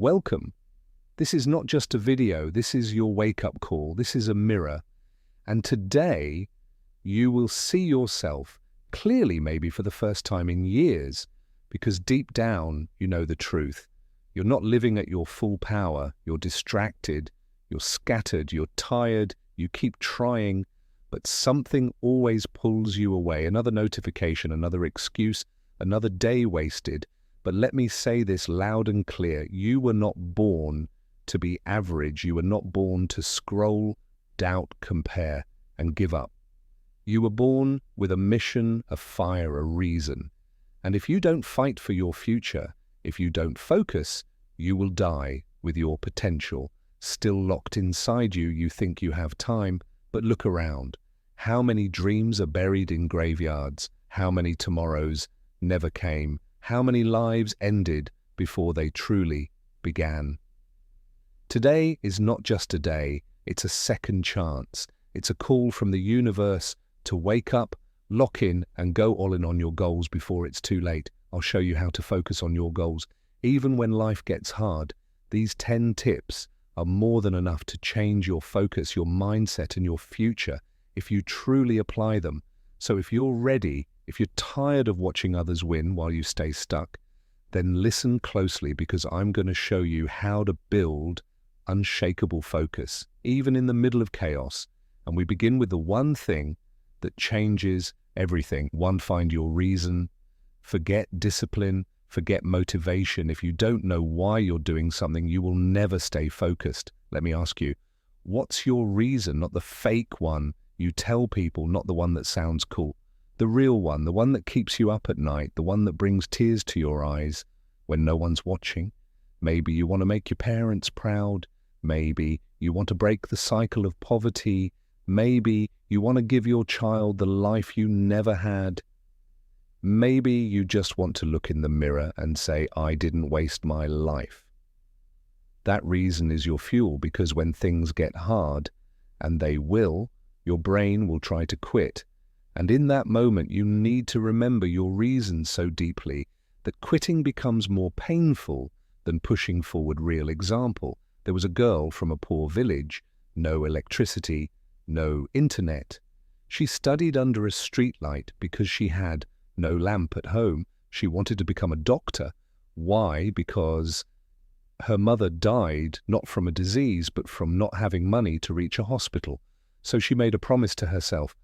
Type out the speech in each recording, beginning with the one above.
Welcome. This is not just a video, this is your wake-up call, this is a mirror. And today, you will see yourself clearly, maybe for the first time in years, because deep down, you know the truth. You're not living at your full power, you're distracted, you're scattered, you're tired, you keep trying, but something always pulls you away. Another notification, another excuse, another day wasted. But let me say this loud and clear. You were not born to be average. You were not born to scroll, doubt, compare, and give up. You were born with a mission, a fire, a reason. And if you don't fight for your future, if you don't focus, you will die with your potential still locked inside you. You think you have time, but look around. How many dreams are buried in graveyards? How many tomorrows never came? How many lives ended before they truly began? Today is not just a day, it's a second chance. It's a call from the universe to wake up, lock in, and go all in on your goals before it's too late. I'll show you how to focus on your goals. Even when life gets hard, these 10 tips are more than enough to change your focus, your mindset, and your future if you truly apply them. So if you're ready, if you're tired of watching others win while you stay stuck, then listen closely, because I'm going to show you how to build unshakable focus, even in the middle of chaos. And we begin with the one thing that changes everything. One, find your reason. Forget discipline, forget motivation. If you don't know why you're doing something, you will never stay focused. Let me ask you, what's your reason? Not the fake one you tell people, not the one that sounds cool. The real one, the one that keeps you up at night, the one that brings tears to your eyes when no one's watching. Maybe you want to make your parents proud. Maybe you want to break the cycle of poverty. Maybe you want to give your child the life you never had. Maybe you just want to look in the mirror and say, I didn't waste my life. That reason is your fuel, because when things get hard, and they will, your brain will try to quit. And in that moment, you need to remember your reason so deeply that quitting becomes more painful than pushing forward. Real example. There was a girl from a poor village, no electricity, no internet. She studied under a streetlight because she had no lamp at home. She wanted to become a doctor. Why? Because her mother died not from a disease, but from not having money to reach a hospital. So she made a promise to herself,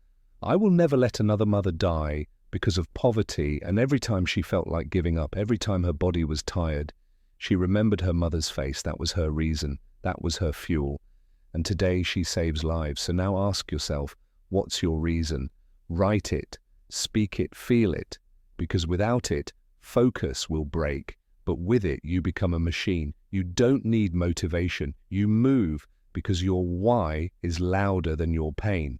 I will never let another mother die because of poverty. And every time she felt like giving up, every time her body was tired, she remembered her mother's face. That was her reason. That was her fuel. And today she saves lives. So now ask yourself, what's your reason? Write it, speak it, feel it, because without it, focus will break. But with it, you become a machine. You don't need motivation. You move because your why is louder than your pain.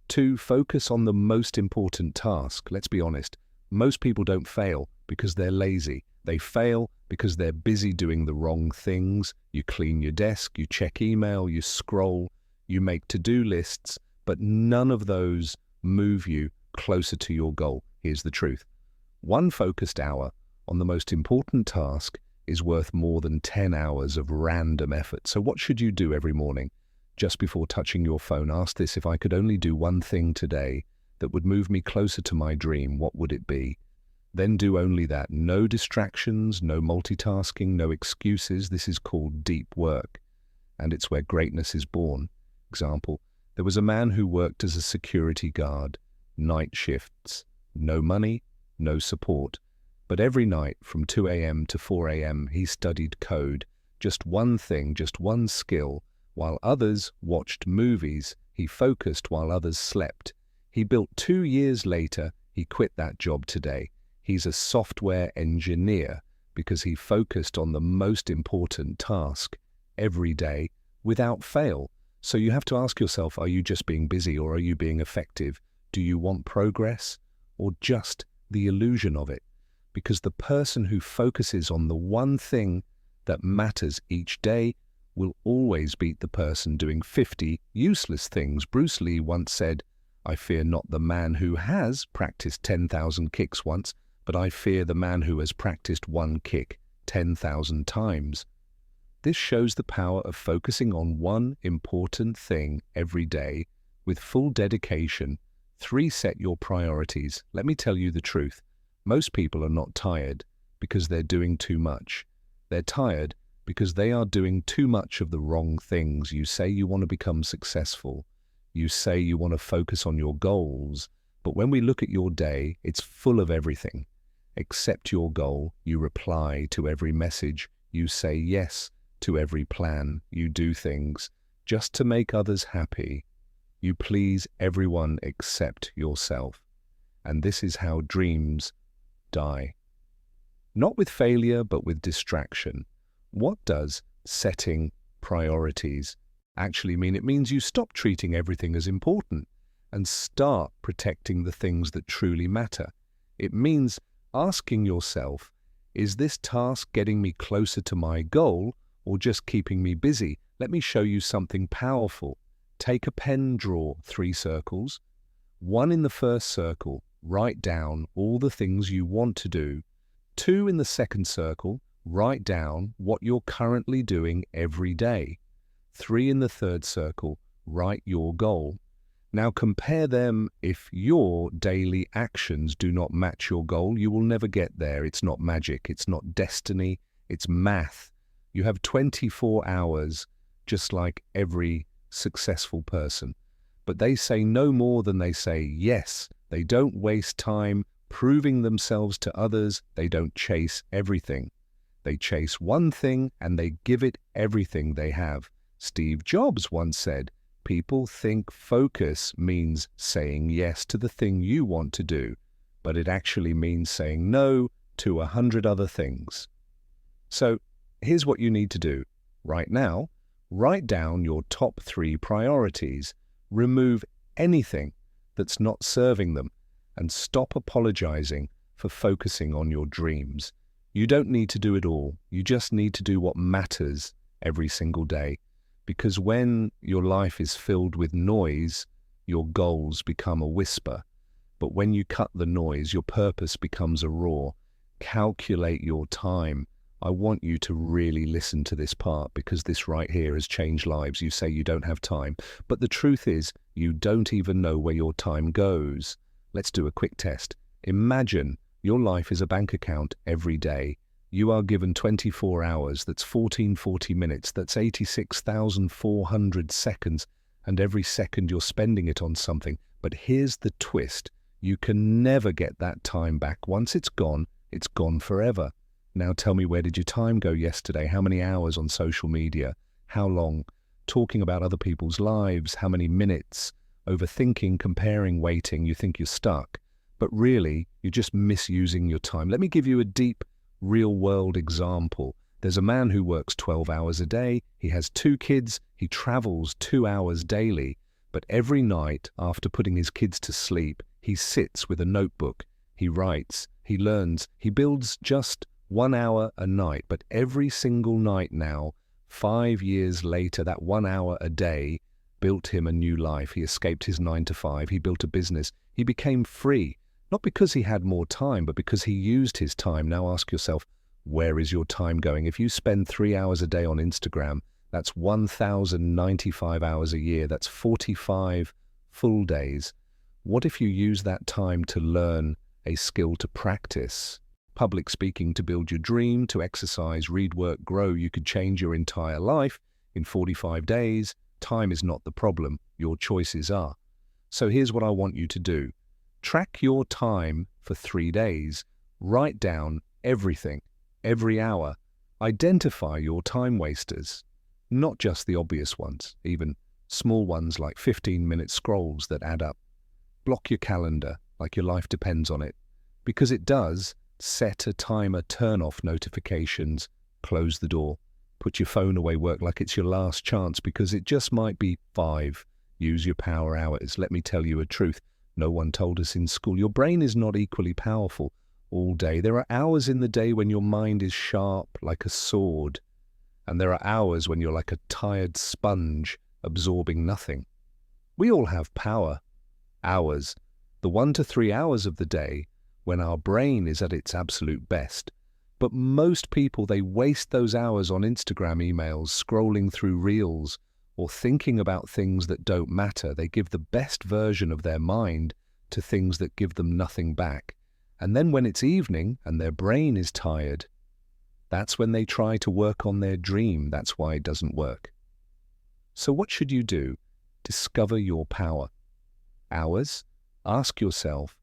2, focus on the most important task. Let's be honest. Most people don't fail because they're lazy. They fail because they're busy doing the wrong things. You clean your desk, you check email, you scroll, you make to-do lists, but none of those move you closer to your goal. Here's the truth. 1 focused hour on the most important task is worth more than 10 hours of random effort. So what should you do every morning? Just before touching your phone, ask this: if I could only do one thing today that would move me closer to my dream, what would it be? Then do only that. No distractions, no multitasking, no excuses. This is called deep work, and it's where greatness is born. Example, there was a man who worked as a security guard, night shifts, no money, no support. But every night from 2 a.m. to 4 a.m. he studied code, just one thing, just one skill. While others watched movies, he focused while others slept. He built 2 years later, he quit that job today. He's a software engineer because he focused on the most important task every day without fail. So you have to ask yourself, are you just being busy or are you being effective? Do you want progress or just the illusion of it? Because the person who focuses on the one thing that matters each day will always beat the person doing 50 useless things. Bruce Lee once said, I fear not the man who has practiced 10,000 kicks once, but I fear the man who has practiced one kick 10,000 times. This shows the power of focusing on one important thing every day with full dedication. 3. Set your priorities. Let me tell you the truth. Most people are not tired because they're doing too much. They're tired because they are doing too much of the wrong things. You say you want to become successful. You say you want to focus on your goals. But when we look at your day, it's full of everything. Accept your goal. You reply to every message. You say yes to every plan. You do things just to make others happy. You please everyone except yourself. And this is how dreams die. Not with failure, but with distraction. What does setting priorities actually mean? It means you stop treating everything as important and start protecting the things that truly matter. It means asking yourself, is this task getting me closer to my goal or just keeping me busy? Let me show you something powerful. Take a pen, draw 3 circles. 1 in the first circle, write down all the things you want to do. 2 in the second circle, write down what you're currently doing every day. 3 in the third circle, write your goal. Now compare them. If your daily actions do not match your goal, you will never get there. It's not magic, it's not destiny, it's math. You have 24 hours, just like every successful person. But they say no more than they say yes. They don't waste time proving themselves to others. They don't chase everything. They chase one thing and they give it everything they have. Steve Jobs once said, people think focus means saying yes to the thing you want to do, but it actually means saying no to 100 other things. So here's what you need to do right now. Write down your top 3 priorities. Remove anything that's not serving them and stop apologizing for focusing on your dreams. You don't need to do it all. You just need to do what matters every single day. Because when your life is filled with noise, your goals become a whisper. But when you cut the noise, your purpose becomes a roar. Calculate your time. I want you to really listen to this part because this right here has changed lives. You say you don't have time, but the truth is you don't even know where your time goes. Let's do a quick test. Imagine your life is a bank account every day. You are given 24 hours, that's 1440 minutes, that's 86,400 seconds, and every second you're spending it on something. But here's the twist. You can never get that time back. Once it's gone forever. Now tell me, where did your time go yesterday? How many hours on social media? How long? Talking about other people's lives? How many minutes? Overthinking, comparing, waiting. You think you're stuck, but really you're just misusing your time. Let me give you a deep, real-world example. There's a man who works 12 hours a day. He has 2 kids. He travels 2 hours daily. But every night after putting his kids to sleep, he sits with a notebook. He writes, he learns, he builds just 1 hour a night, but every single night now, 5 years later, that 1 hour a day built him a new life. He escaped his 9 to 5. He built a business. He became free, not because he had more time, but because he used his time. Now ask yourself, where is your time going? If you spend 3 hours a day on Instagram, that's 1,095 hours a year. That's 45 full days. What if you use that time to learn a skill, to practice public speaking, to build your dream, to exercise, read, work, grow? You could change your entire life in 45 days. Time is not the problem. Your choices are. So here's what I want you to do. Track your time for 3 days. Write down everything, every hour. Identify your time wasters, not just the obvious ones, even small ones like 15-minute scrolls that add up. Block your calendar like your life depends on it, because it does. Set a timer, turn off notifications, close the door, put your phone away, work like it's your last chance, because it just might be 5. Use your power hours. Let me tell you a truth. No one told us in school. Your brain is not equally powerful all day. There are hours in the day when your mind is sharp like a sword, and there are hours when you're like a tired sponge absorbing nothing. We all have power hours, the 1 to 3 hours of the day when our brain is at its absolute best. But most people, they waste those hours on Instagram emails, scrolling through reels, or thinking about things that don't matter. They give the best version of their mind to things that give them nothing back. And then when it's evening and their brain is tired, that's when they try to work on their dream. That's why it doesn't work. So what should you do? Discover your power. Hours? Ask yourself,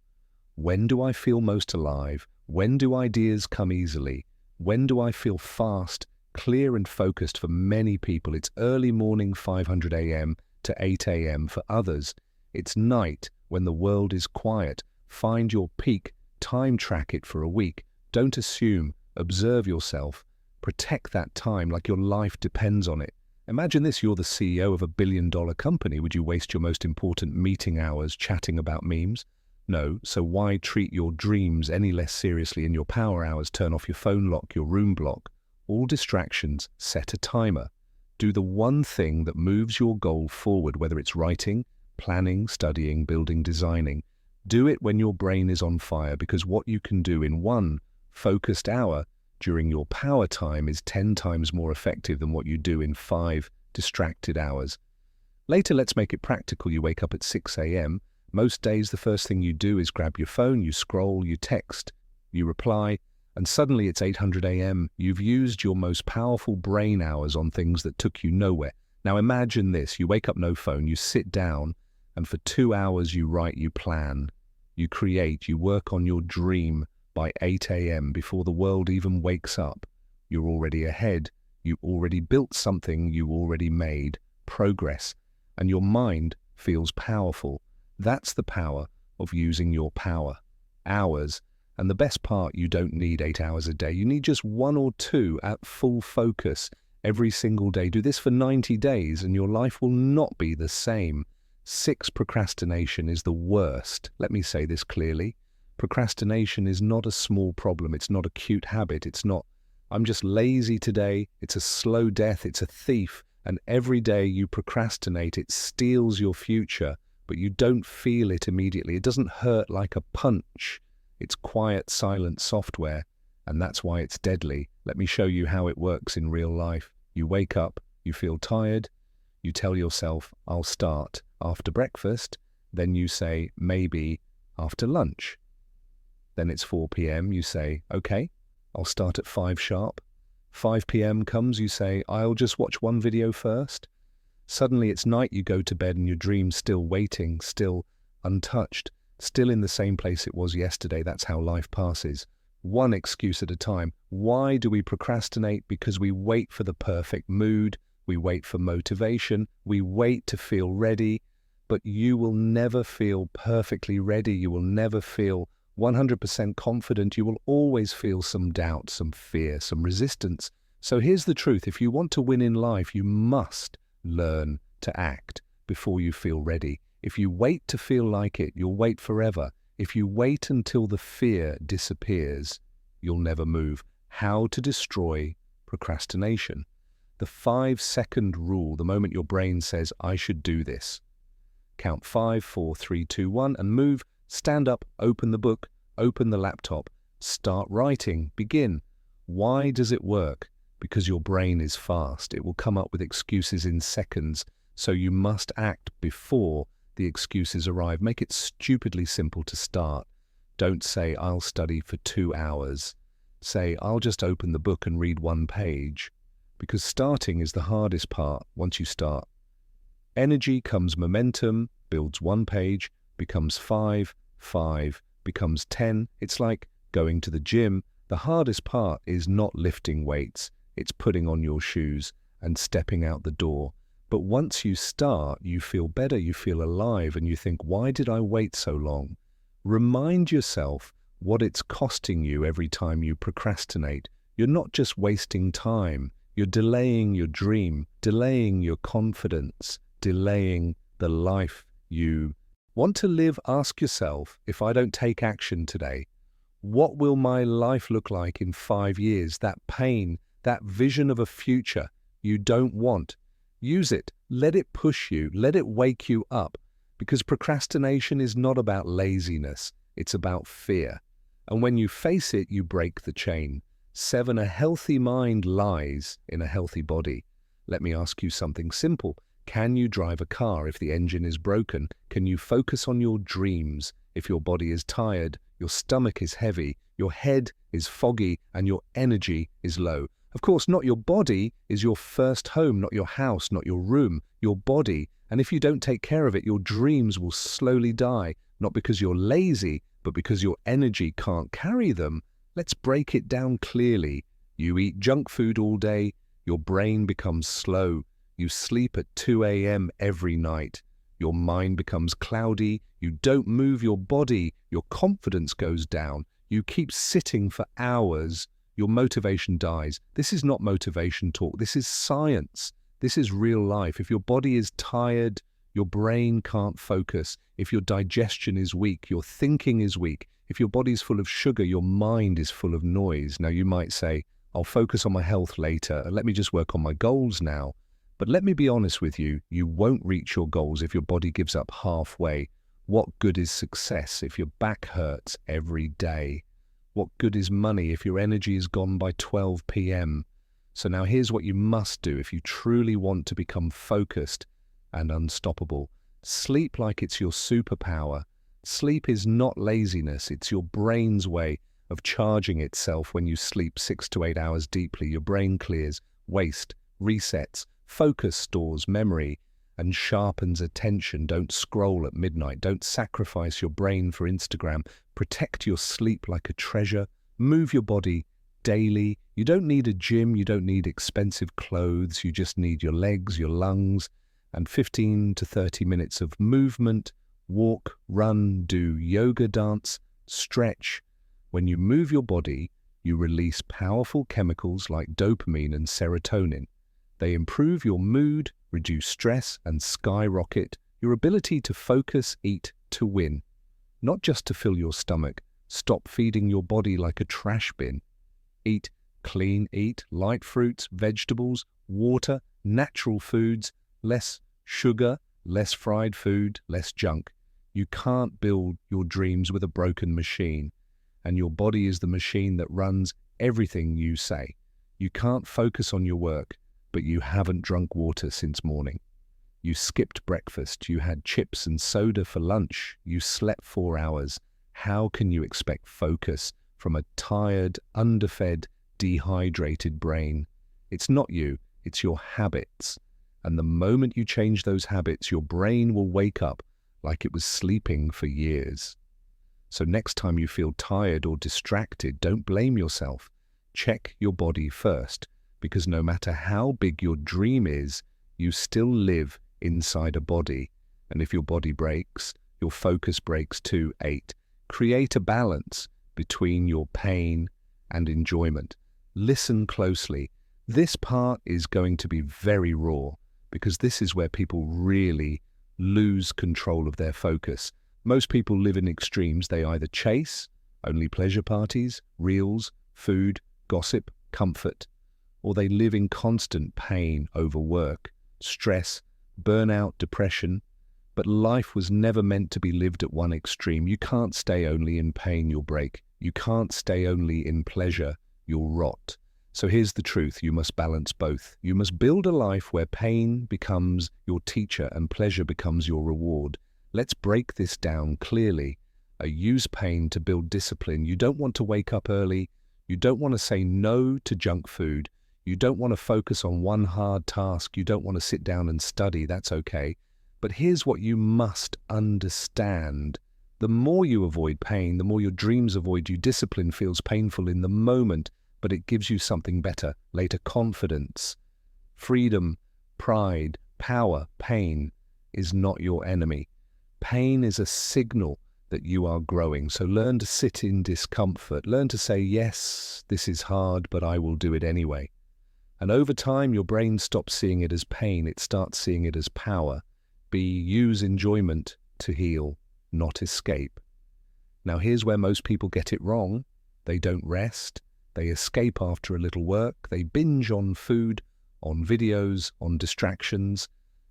when do I feel most alive? When do ideas come easily? When do I feel fast, clear and focused? For many people, it's early morning 500 a.m. to 8 a.m. For others, it's night when the world is quiet. Find your peak, time track it for a week. Don't assume, observe yourself. Protect that time like your life depends on it. Imagine this, you're the CEO of a billion-dollar company. Would you waste your most important meeting hours chatting about memes? No, so why treat your dreams any less seriously in your power hours? Turn off your phone lock, your room block. All distractions, set a timer. Do the one thing that moves your goal forward, whether it's writing, planning, studying, building, designing. Do it when your brain is on fire, because what you can do in one focused hour during your power time is 10 times more effective than what you do in 5 distracted hours. Later, let's make it practical. You wake up at 6 a.m. Most days, the first thing you do is grab your phone, you scroll, you text, you reply, and suddenly it's 800 a.m. You've used your most powerful brain hours on things that took you nowhere. Now imagine this, you wake up, no phone, you sit down, and for 2 hours you write, you plan, you create, you work on your dream. By 8 a.m., before the world even wakes up, you're already ahead. You already built something, you already made progress, and your mind feels powerful. That's the power of using your power hours. And the best part, you don't need 8 hours a day. You need just 1 or 2 at full focus every single day. Do this for 90 days and your life will not be the same. 6, procrastination is the worst. Let me say this clearly. Procrastination is not a small problem. It's not a cute habit. It's not, I'm just lazy today. It's a slow death. It's a thief. And every day you procrastinate, it steals your future, but you don't feel it immediately. It doesn't hurt like a punch. It's quiet, silent software, and that's why it's deadly. Let me show you how it works in real life. You wake up, you feel tired, you tell yourself, I'll start after breakfast, then you say, maybe after lunch. Then it's 4 p.m, you say, okay, I'll start at 5 sharp. 5 p.m. comes, you say, I'll just watch one video first. Suddenly it's night, you go to bed and your dream's still waiting, still untouched, still in the same place it was yesterday. That's how life passes. One excuse at a time. Why do we procrastinate? Because we wait for the perfect mood, we wait for motivation, we wait to feel ready, but you will never feel perfectly ready. You will never feel 100% confident. You will always feel some doubt, some fear, some resistance. So here's the truth. If you want to win in life, you must learn to act before you feel ready. If you wait to feel like it, you'll wait forever. If you wait until the fear disappears, you'll never move. How to destroy procrastination. The 5-second rule, the moment your brain says, I should do this. Count 5, 4, 3, 2, 1, and move. Stand up, open the book, open the laptop, start writing, begin. Why does it work? Because your brain is fast. It will come up with excuses in seconds, so you must act before the excuses arrive. Make it stupidly simple to start. Don't say, I'll study for 2 hours. Say, I'll just open the book and read 1 page. Because starting is the hardest part once you start. Energy comes momentum, builds 1 page, becomes 5, 5, becomes 10. It's like going to the gym. The hardest part is not lifting weights. It's putting on your shoes and stepping out the door. But once you start, you feel better, you feel alive, and you think, why did I wait so long? Remind yourself what it's costing you every time you procrastinate. You're not just wasting time. You're delaying your dream, delaying your confidence, delaying the life you want to live. Ask yourself, if I don't take action today, what will my life look like in 5 years? That pain, that vision of a future you don't want. Use it. Let it push you. Let it wake you up. Because procrastination is not about laziness. It's about fear. And when you face it, you break the chain. 7. A healthy mind lies in a healthy body. Let me ask you something simple. Can you drive a car if the engine is broken? Can you focus on your dreams if your body is tired, your stomach is heavy, your head is foggy, and your energy is low? Of course, not your body is your first home, not your house, not your room, your body. And if you don't take care of it, your dreams will slowly die, not because you're lazy, but because your energy can't carry them. Let's break it down clearly. You eat junk food all day, your brain becomes slow. You sleep at 2 a.m. every night. Your mind becomes cloudy. You don't move your body. Your confidence goes down. You keep sitting for hours. Your motivation dies. This is not motivation talk. This is science. This is real life. If your body is tired, your brain can't focus. If your digestion is weak, your thinking is weak. If your body's full of sugar, your mind is full of noise. Now you might say, I'll focus on my health later. Let me just work on my goals now. But let me be honest with you, you won't reach your goals if your body gives up halfway. What good is success if your back hurts every day? What good is money if your energy is gone by 12 p.m.? So now here's what you must do if you truly want to become focused and unstoppable. Sleep like it's your superpower. Sleep is not laziness, it's your brain's way of charging itself. When you sleep 6 to 8 hours deeply, your brain clears waste, resets, focus stores memory, and sharpens attention. Don't scroll at midnight. Don't sacrifice your brain for Instagram. Protect your sleep like a treasure. Move your body daily. You don't need a gym. You don't need expensive clothes. You just need your legs, your lungs, and 15 to 30 minutes of movement. Walk, run, do yoga, dance, stretch. When you move your body, you release powerful chemicals like dopamine and serotonin. They improve your mood, reduce stress, and skyrocket your ability to focus, eat, to win. Not just to fill your stomach. Stop feeding your body like a trash bin. Eat clean, eat light fruits, vegetables, water, natural foods, less sugar, less fried food, less junk. You can't build your dreams with a broken machine, and your body is the machine that runs everything you say. You can't focus on your work, but you haven't drunk water since morning. You skipped breakfast, you had chips and soda for lunch, you slept 4 hours. How can you expect focus from a tired, underfed, dehydrated brain? It's not you, it's your habits. And the moment you change those habits, your brain will wake up like it was sleeping for years. So next time you feel tired or distracted, don't blame yourself. Check your body first, because no matter how big your dream is, you still live inside a body. And if your body breaks, your focus breaks too. 8. Create a balance between your pain and enjoyment. Listen closely. This part is going to be very raw, because this is where people really lose control of their focus. Most people live in extremes. They either chase only pleasure parties, reels, food, gossip, comfort, or they live in constant pain over work, stress, burnout, depression. But life was never meant to be lived at one extreme. You can't stay only in pain, you'll break. You can't stay only in pleasure, you'll rot. So here's the truth, you must balance both. You must build a life where pain becomes your teacher and pleasure becomes your reward. Let's break this down clearly. Use pain to build discipline. You don't want to wake up early. You don't want to say no to junk food. You don't want to focus on one hard task. You don't want to sit down and study. That's okay. But here's what you must understand. The more you avoid pain, the more your dreams avoid you. Discipline feels painful in the moment, but it gives you something better later: confidence, freedom, pride, power. Pain is not your enemy. Pain is a signal that you are growing. So learn to sit in discomfort. Learn to say, yes, this is hard, but I will do it anyway. And over time, your brain stops seeing it as pain. It starts seeing it as power. Use enjoyment to heal, not escape. Now, here's where most people get it wrong. They don't rest. They escape after a little work. They binge on food, on videos, on distractions,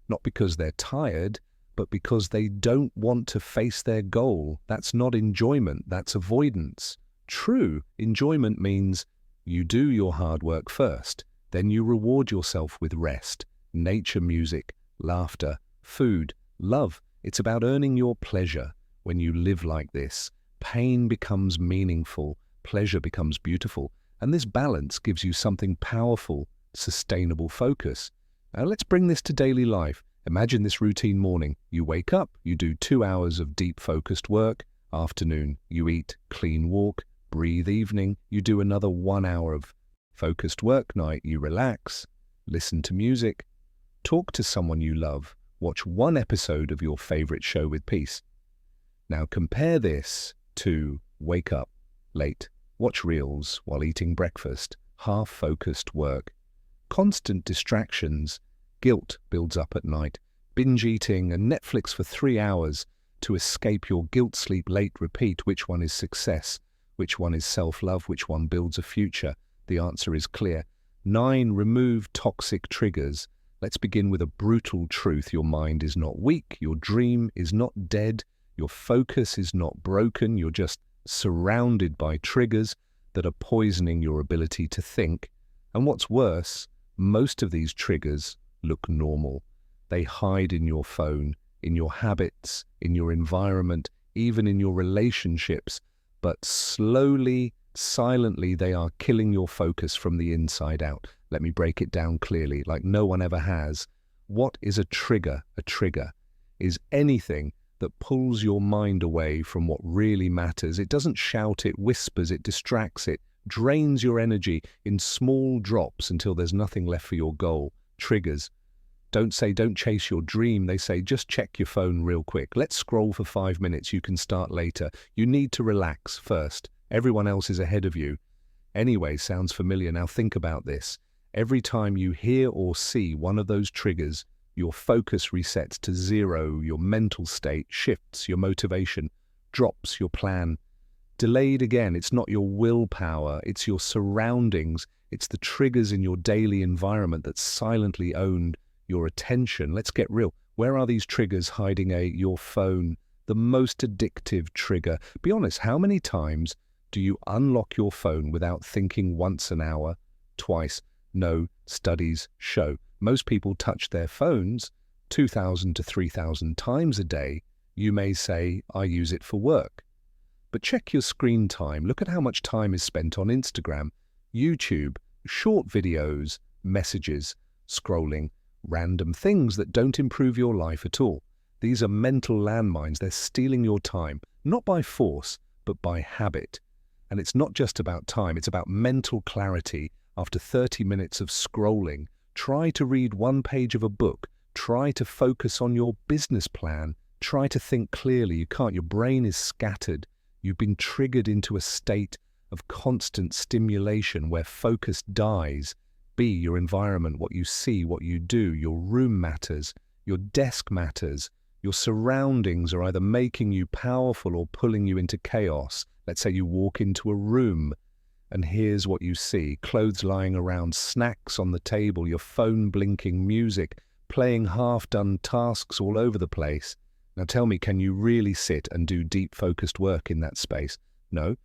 not because they're tired, but because they don't want to face their goal. That's not enjoyment, that's avoidance. True enjoyment means You do your hard work first, then you reward yourself with rest, nature, music, laughter, food, love. It's about earning your pleasure. When you live like this, pain becomes meaningful, pleasure becomes beautiful, and this balance gives you something powerful, sustainable focus. Now let's bring this to daily life. Imagine this routine morning. You wake up, you do 2 hours of deep focused work. Afternoon, you eat, clean walk, breathe. Evening, you do another 1 hour of focused work. Night, you relax, listen to music, talk to someone you love, watch one episode of your favorite show with peace. Now compare this to wake up late, watch reels while eating breakfast, half-focused work, constant distractions, guilt builds up at night, binge eating and Netflix for 3 hours to escape your guilt, sleep late, repeat. Which one is success? Which one is self-love? Which one builds a future? The answer is clear. 9. Remove toxic triggers. Let's begin with a brutal truth. Your mind is not weak. Your dream is not dead. Your focus is not broken. You're just surrounded by triggers that are poisoning your ability to think. And what's worse, most of these triggers look normal. They hide in your phone, in your habits, in your environment, even in your relationships. But slowly, silently, they are killing your focus from the inside out. Let me break it down clearly, like no one ever has. What is a trigger? A trigger is anything that pulls your mind away from what really matters. It doesn't shout, it whispers, it distracts, it drains your energy in small drops until there's nothing left for your goal. Triggers don't say don't chase your dream. They say just check your phone real quick. Let's scroll for 5 minutes. You can start later. You need to relax first. Everyone else is ahead of you. Anyway, sounds familiar. Now think about this. Every time you hear or see one of those triggers, your focus resets to zero, your mental state shifts, your motivation drops, your plan delayed again. It's not your willpower, it's your surroundings, it's the triggers in your daily environment that silently owned your attention. Let's get real. Where are these triggers hiding? Your phone, the most addictive trigger. Be honest, how many times do you unlock your phone without thinking? Once an hour? Twice? No, studies show most people touch their phones 2,000 to 3,000 times a day. You may say, I use it for work. But check your screen time. Look at how much time is spent on Instagram, YouTube, short videos, messages, scrolling, random things that don't improve your life at all. These are mental landmines. They're stealing your time, not by force, but by habit. And it's not just about time, it's about mental clarity. After 30 minutes of scrolling, try to read one page of a book. Try to focus on your business plan. Try to think clearly. You can't. Your brain is scattered. You've been triggered into a state of constant stimulation where focus dies. B, your environment, what you see, what you do. Your room matters. Your desk matters. Your surroundings are either making you powerful or pulling you into chaos. Let's say you walk into a room and here's what you see. Clothes lying around, snacks on the table, your phone blinking, music, playing half-done tasks all over the place. Now tell me, can you really sit and do deep focused work in that space? No,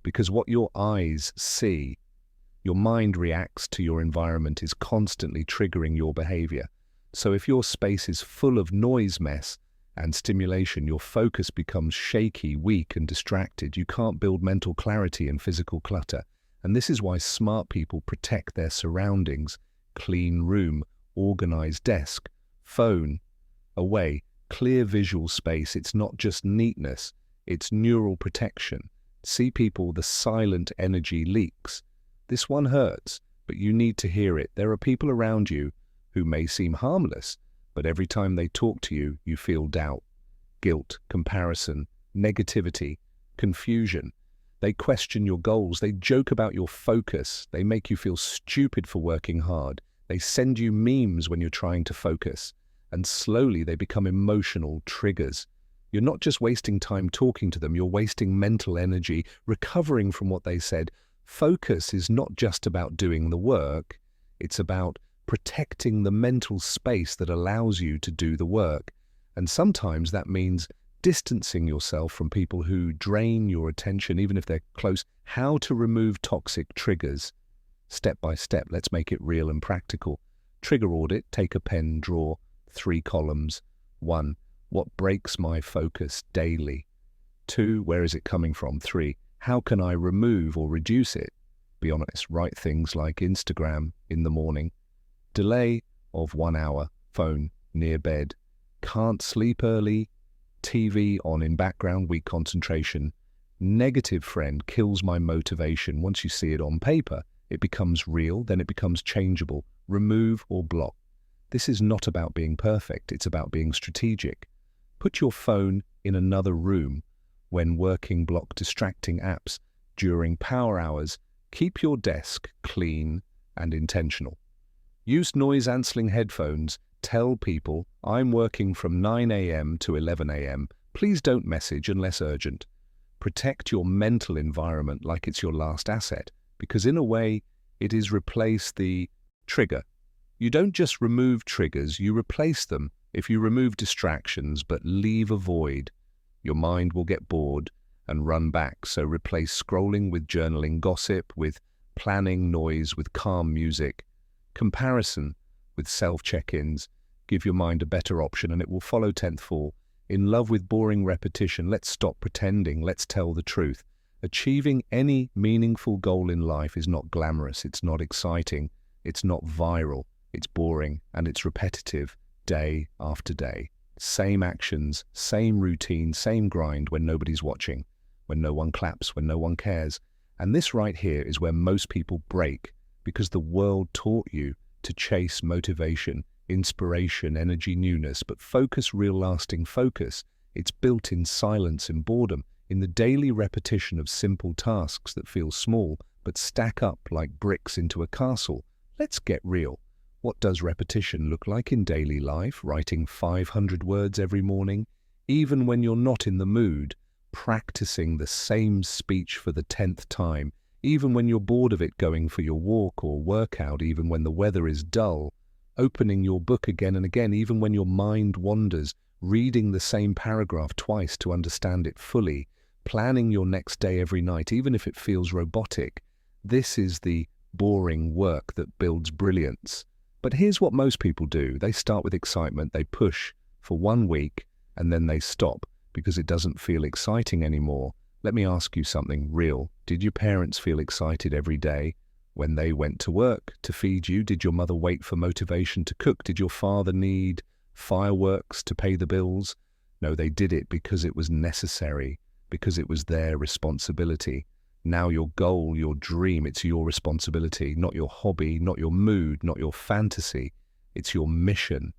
because what your eyes see, your mind reacts to your environment, is constantly triggering your behavior. So if your space is full of noise, mess, and stimulation, your focus becomes shaky, weak, and distracted. You can't build mental clarity in physical clutter. And this is why smart people protect their surroundings. Clean room, organized desk, phone away, clear visual space. It's not just neatness, it's neural protection. See people, the silent energy leaks. This one hurts, but you need to hear it. There are people around you who may seem harmless, but every time they talk to you, you feel doubt, guilt, comparison, negativity, confusion. They question your goals. They joke about your focus. They make you feel stupid for working hard. They send you memes when you're trying to focus. And slowly they become emotional triggers. You're not just wasting time talking to them, you're wasting mental energy, recovering from what they said. Focus is not just about doing the work. It's about protecting the mental space that allows you to do the work. And sometimes that means distancing yourself from people who drain your attention, even if they're close. How to remove toxic triggers. Step by step, let's make it real and practical. Trigger audit, take a pen, draw 3 columns. 1. What breaks my focus daily? 2. Where is it coming from? 3. How can I remove or reduce it? Be honest, write things like Instagram in the morning, delay of 1 hour, phone near bed, can't sleep early, TV on in background, weak concentration, negative friend kills my motivation. Once you see it on paper, it becomes real, then it becomes changeable. Remove or block. This is not about being perfect, it's about being strategic. Put your phone in another room when working, block distracting apps during power hours. Keep your desk clean and intentional. Use noise-cancelling headphones. Tell people, I'm working from 9 a.m. to 11 a.m. Please don't message unless urgent. Protect your mental environment like it's your last asset, because in a way, it is replace the trigger. You don't just remove triggers, you replace them. If you remove distractions but leave a void, your mind will get bored and run back. So replace scrolling with journaling, gossip with planning, noise with calm music, comparison with self-check-ins. Give your mind a better option and it will follow. 10th fall. In love with boring repetition. Let's stop pretending. Let's tell the truth. Achieving any meaningful goal in life is not glamorous. It's not exciting. It's not viral. It's boring and it's repetitive day after day. Same actions, same routine, same grind when nobody's watching, when no one claps, when no one cares. And this right here is where most people break, because the world taught you to chase motivation, inspiration, energy, newness, but focus, real lasting focus, it's built in silence and boredom, in the daily repetition of simple tasks that feel small but stack up like bricks into a castle. Let's get real. What does repetition look like in daily life? Writing 500 words every morning, even when you're not in the mood, practicing the same speech for the 10th time, even when you're bored of it, going for your walk or workout, even when the weather is dull, opening your book again and again, even when your mind wanders, reading the same paragraph twice to understand it fully, planning your next day every night, even if it feels robotic. This is the boring work that builds brilliance. But here's what most people do. They start with excitement, they push for 1 week, and then they stop because it doesn't feel exciting anymore. Let me ask you something real. Did your parents feel excited every day when they went to work to feed you? Did your mother wait for motivation to cook? Did your father need fireworks to pay the bills? No, they did it because it was necessary, because it was their responsibility. Now your goal, your dream, it's your responsibility, not your hobby, not your mood, not your fantasy. It's your mission.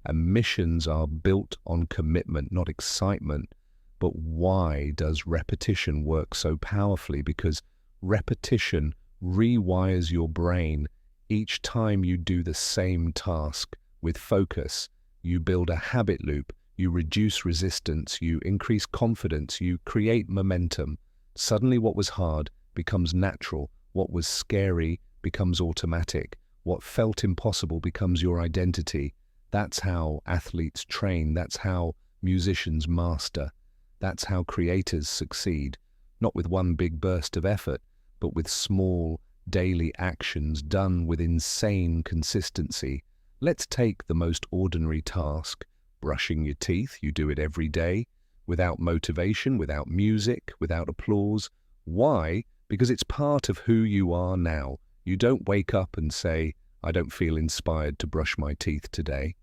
And missions are built on commitment, not excitement. But why does repetition work so powerfully? Because repetition rewires your brain. Each time you do the same task with focus, you build a habit loop, you reduce resistance, you increase confidence, you create momentum. Suddenly what was hard becomes natural, what was scary becomes automatic, what felt impossible becomes your identity. That's how athletes train, that's how musicians master, that's how creators succeed, not with one big burst of effort, but with small daily actions done with insane consistency. Let's take the most ordinary task, brushing your teeth. You do it every day, without motivation, without music, without applause. Why? Because it's part of who you are now. You don't wake up and say, I don't feel inspired to brush my teeth today.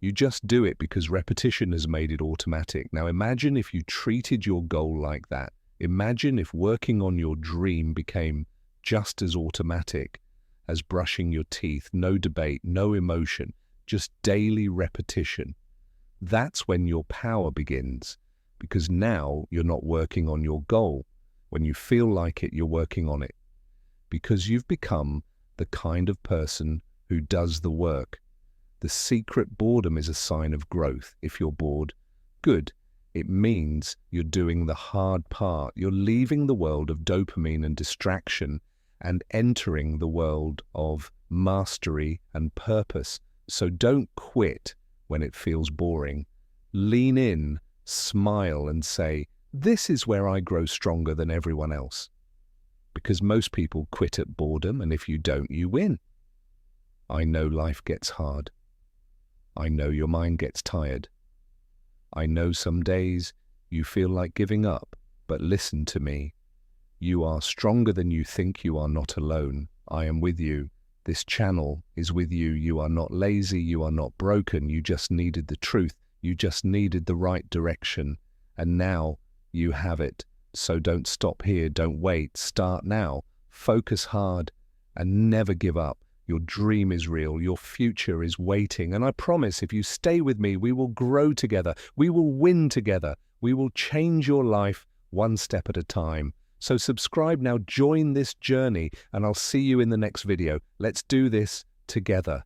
You just do it because repetition has made it automatic. Now imagine if you treated your goal like that. Imagine if working on your dream became just as automatic as brushing your teeth. No debate, no emotion, just daily repetition. That's when your power begins, because now you're not working on your goal. When you feel like it, you're working on it, because you've become the kind of person who does the work. The secret boredom is a sign of growth. If you're bored, good. It means you're doing the hard part. You're leaving the world of dopamine and distraction and entering the world of mastery and purpose. So don't quit when it feels boring. Lean in, smile and say, this is where I grow stronger than everyone else. because most people quit at boredom, and if you don't, you win. I know life gets hard. I know your mind gets tired. I know some days you feel like giving up, but listen to me. You are stronger than you think. You are not alone. I am with you. This channel is with you. You are not lazy. You are not broken. You just needed the truth. You just needed the right direction. And now you have it. So don't stop here. Don't wait. Start now. Focus hard and never give up. Your dream is real. Your future is waiting. And I promise, if you stay with me, we will grow together. We will win together. We will change your life one step at a time. So subscribe now, join this journey, and I'll see you in the next video. Let's do this together.